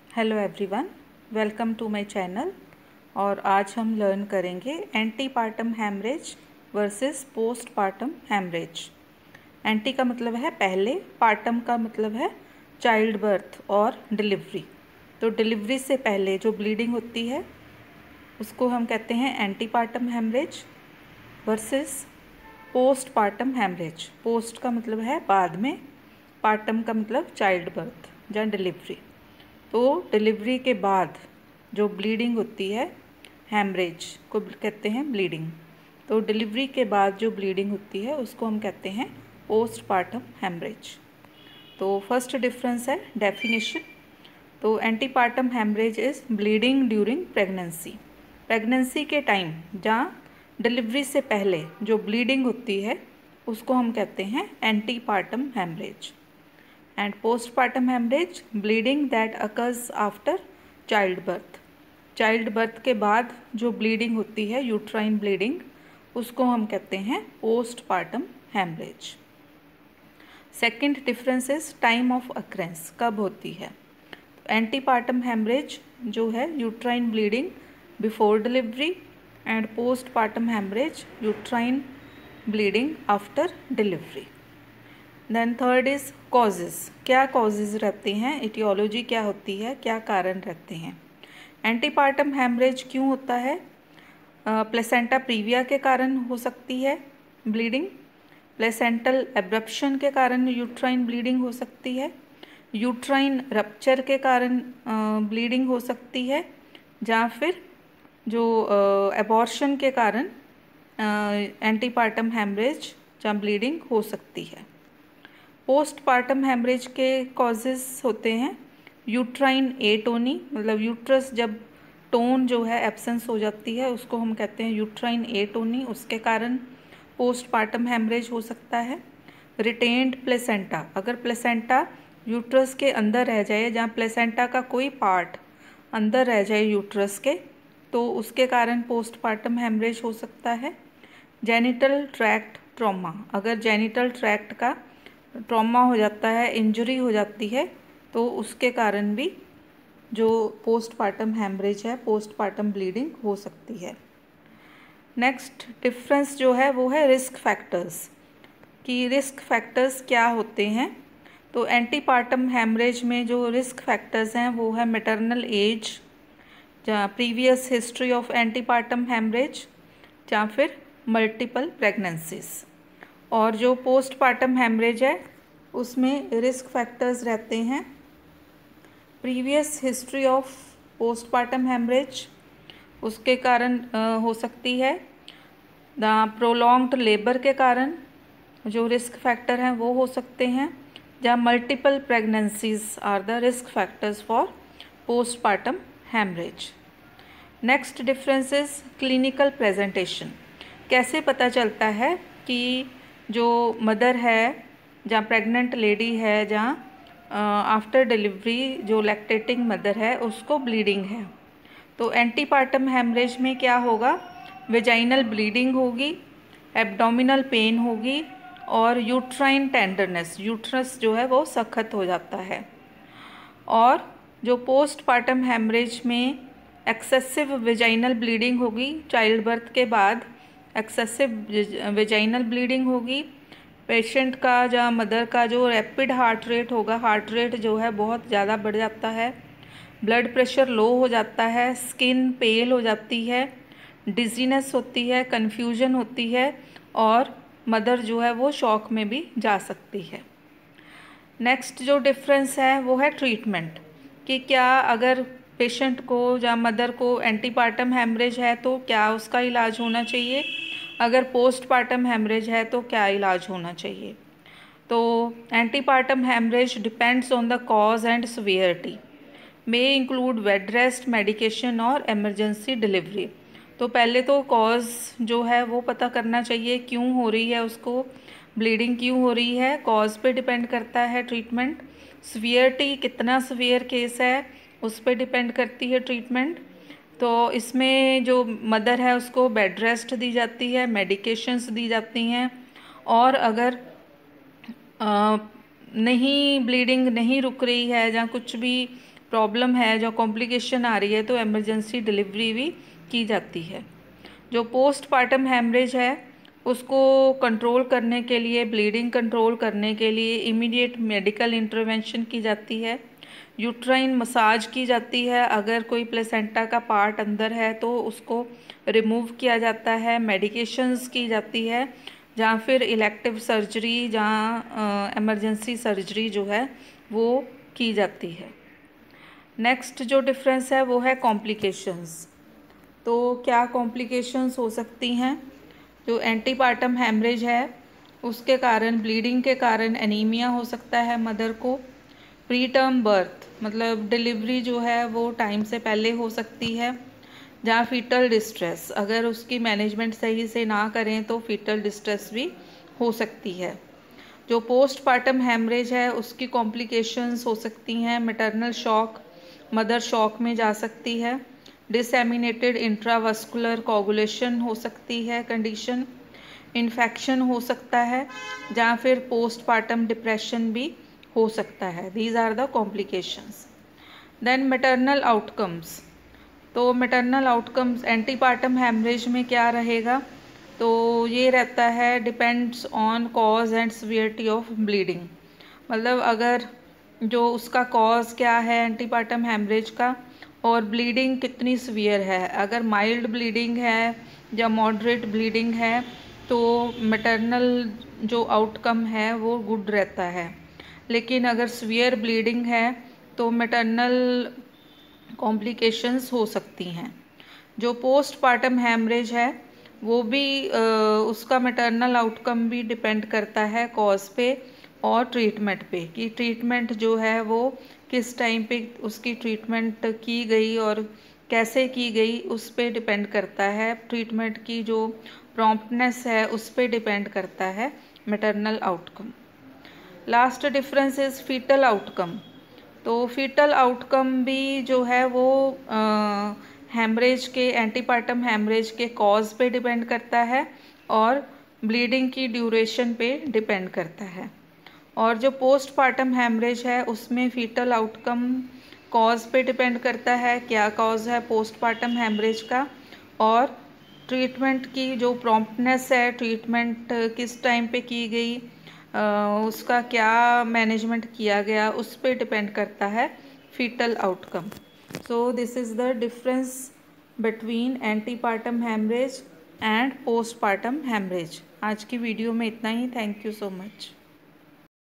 Hello everyone, welcome to my channel. और आज हम लर्न करेंगे antepartum haemorrhage versus postpartum haemorrhage. Ante का मतलब है पहले, पार्टम का मतलब है चाइल्ड बर्थ और डिलीवरी। तो डिलीवरी से पहले जो ब्लीडिंग होती है उसको हम कहते हैं antepartum haemorrhage versus postpartum haemorrhage. Post का मतलब है बाद में, पार्टम का मतलब चाइल्ड बर्थ या डिलीवरी। तो डिलीवरी के बाद जो ब्लीडिंग होती है, हैमरेज को कहते हैं ब्लीडिंग। तो डिलीवरी के बाद जो ब्लीडिंग होती है उसको हम कहते हैं पोस्टपार्टम हैमरेज। तो फर्स्ट डिफरेंस है डेफिनेशन। तो antepartum haemorrhage is bleeding during pregnancy. Pregnancy के टाइम जहाँ डिलीवरी से पहले जो ब्लीडिंग होती है उसको हम कहते हैं antepartum haemorrhage. And postpartum haemorrhage, bleeding that occurs after child birth. Child birth के बाद जो ब्लीडिंग होती है, यूट्राइन ब्लीडिंग, उसको हम कहते हैं postpartum haemorrhage. Second difference is time of occurrence, कब होती है। एंटीपार्टम हैमरेज जो है uterine bleeding before delivery, and postpartum haemorrhage uterine bleeding after delivery. Then third is causes, क्या कॉजेज रहते हैं, इटियोलॉजी क्या होती है, क्या कारण रहते हैं। एंटीपार्टम हैमरेज क्यों होता है? प्लेसेंटा प्रीविया के कारण हो सकती है ब्लीडिंग, प्लेसेंटल एब्रप्शन के कारण यूट्राइन ब्लीडिंग हो सकती है, यूट्राइन रप्चर के कारण ब्लीडिंग हो सकती है, या फिर जो एबॉर्शन के कारण एंटीपार्टम हैमरेज या ब्लीडिंग हो सकती है। पोस्टपार्टम हैमरेज के कॉजेस होते हैं यूट्राइन एटोनी, मतलब यूट्रस जब टोन जो है एब्सेंस हो जाती है उसको हम कहते हैं यूट्राइन एटोनी, उसके कारण पोस्टपार्टम हैमरेज हो सकता है। रिटेन्ड प्लेसेंटा, अगर प्लेसेंटा यूट्रस के अंदर रह जाए, जहाँ प्लेसेंटा का कोई पार्ट अंदर रह जाए यूट्रस के, तो उसके कारण पोस्टपार्टम हैमरेज हो सकता है। जेनिटल ट्रैक्ट ट्रॉमा, अगर जेनिटल ट्रैक्ट का ट्रॉमा हो जाता है, इंजरी हो जाती है, तो उसके कारण भी जो पोस्टपार्टम हैमरेज है, पोस्टपार्टम ब्लीडिंग हो सकती है। नेक्स्ट डिफरेंस जो है वो है रिस्क फैक्टर्स, कि रिस्क फैक्टर्स क्या होते हैं। तो एंटीपार्टम हैमरेज में जो रिस्क फैक्टर्स हैं वो है maternal age, previous history of antepartum haemorrhage, या फिर मल्टीपल प्रेगनेंसीज। और जो पोस्टपार्टम हैमरेज है उसमें रिस्क फैक्टर्स रहते हैं previous history of postpartum haemorrhage, उसके कारण हो सकती है। द प्रोलॉन्ग्ड लेबर के कारण जो रिस्क फैक्टर हैं वो हो सकते हैं, जहाँ multiple pregnancies are the risk factors for postpartum haemorrhage. Next difference is clinical presentation. कैसे पता चलता है कि जो मदर है, जहाँ प्रेग्नेंट लेडी है, जहाँ आफ्टर डिलीवरी जो लैक्टेटिंग मदर है उसको ब्लीडिंग है, तो एंटीपार्टम हैमरेज में क्या होगा, वेजाइनल ब्लीडिंग होगी, एब्डोमिनल पेन होगी, और यूट्राइन टेंडरनेस, यूट्रस जो है वो सख्त हो जाता है। और जो पोस्टपार्टम हैमरेज में एक्सेसिव वेजाइनल ब्लीडिंग होगी, चाइल्ड बर्थ के बाद एक्सेसिव वेजाइनल ब्लीडिंग होगी, पेशेंट का या मदर का जो रैपिड हार्ट रेट होगा, हार्ट रेट जो है बहुत ज़्यादा बढ़ जाता है, ब्लड प्रेशर लो हो जाता है, स्किन पेल हो जाती है, डिजीनेस होती है, कन्फ्यूजन होती है, और मदर जो है वो शॉक में भी जा सकती है। नेक्स्ट जो डिफरेंस है वो है ट्रीटमेंट, कि क्या अगर पेशेंट को या मदर को एंटीपार्टम हैमरेज है तो क्या उसका इलाज होना चाहिए, अगर पोस्टपार्टम हैमरेज है तो क्या इलाज होना चाहिए। तो antepartum haemorrhage depends on the cause and severity, may include bed rest, medication और इमरजेंसी डिलीवरी। तो पहले तो कॉज जो है वो पता करना चाहिए, क्यों हो रही है उसको ब्लीडिंग, क्यों हो रही है, कॉज पे डिपेंड करता है ट्रीटमेंट। सीवियरिटी, कितना सीवियर केस है उस पर डिपेंड करती है ट्रीटमेंट। तो इसमें जो मदर है उसको बेड रेस्ट दी जाती है, मेडिकेशंस दी जाती हैं, और अगर नहीं ब्लीडिंग नहीं रुक रही है या कुछ भी प्रॉब्लम है, जो कॉम्प्लिकेशन आ रही है, तो इमरजेंसी डिलीवरी भी की जाती है। जो पोस्टपार्टम हेमरेज है उसको कंट्रोल करने के लिए, ब्लीडिंग कंट्रोल करने के लिए इमीडिएट मेडिकल इंटरवेंशन की जाती है। यूट्राइन मसाज की जाती है। अगर कोई प्लेसेंटा का पार्ट अंदर है तो उसको रिमूव किया जाता है। मेडिकेशंस की जाती है, जहाँ फिर इलेक्टिव सर्जरी, जहाँ इमरजेंसी सर्जरी जो है वो की जाती है। नेक्स्ट जो डिफरेंस है वो है कॉम्प्लिकेशंस। तो क्या कॉम्प्लिकेशंस हो सकती हैं? जो एंटीपार्टम हेमरेज है उसके कारण, ब्लीडिंग के कारण एनीमिया हो सकता है मदर को। प्री टर्म बर्थ मतलब डिलीवरी जो है वो टाइम से पहले हो सकती है। जहाँ फीटल डिस्ट्रेस, अगर उसकी मैनेजमेंट सही से ना करें तो फीटल डिस्ट्रेस भी हो सकती है। जो पोस्टपार्टम हेमरेज है उसकी कॉम्प्लिकेशंस हो सकती हैं मैटरनल शॉक, मदर शॉक में जा सकती है। डिसएमिनेटेड इंट्रावस्कुलर कोगुलेशन हो सकती है कंडीशन। इन्फेक्शन हो सकता है, जहाँ फिर पोस्टपार्टम डिप्रेशन भी हो सकता है। These are the complications. Then maternal outcomes. तो मैटरनल आउटकम्स एंटीपार्टम हेमरेज में क्या रहेगा? तो ये रहता है depends on cause and severity of bleeding. मतलब अगर जो उसका कॉज क्या है एंटीपार्टम हेमरेज का, और ब्लीडिंग कितनी सीवियर है। अगर माइल्ड ब्लीडिंग है या मॉडरेट ब्लीडिंग है तो मैटरनल जो आउटकम है वो गुड रहता है। लेकिन अगर सीवियर ब्लीडिंग है तो मैटरनल कॉम्प्लिकेशंस हो सकती हैं। जो पोस्टपार्टम हेमरेज है वो भी उसका मैटरनल आउटकम भी डिपेंड करता है कॉज पे और ट्रीटमेंट पे, कि ट्रीटमेंट जो है वो किस टाइम पे उसकी ट्रीटमेंट की गई और कैसे की गई, उस पे डिपेंड करता है। ट्रीटमेंट की जो प्रॉम्प्टनेस है उस पे डिपेंड करता है maternal outcome. Last difference is foetal outcome. तो फीटल आउटकम भी जो है वो हेमरेज के, एंटीपार्टम हेमरेज के कॉज पे डिपेंड करता है और ब्लीडिंग की ड्यूरेशन पे डिपेंड करता है। और जो पोस्टपार्टम हेमरेज है उसमें फीटल आउटकम कॉज पे डिपेंड करता है, क्या कॉज है पोस्टपार्टम हेमरेज का, और ट्रीटमेंट की जो प्रॉम्प्टनेस है, ट्रीटमेंट किस टाइम पे की गई, उसका क्या मैनेजमेंट किया गया, उस पे डिपेंड करता है fetal outcome. So this is the difference between antepartum haemorrhage and postpartum haemorrhage. आज की वीडियो में इतना ही। Thank you so much.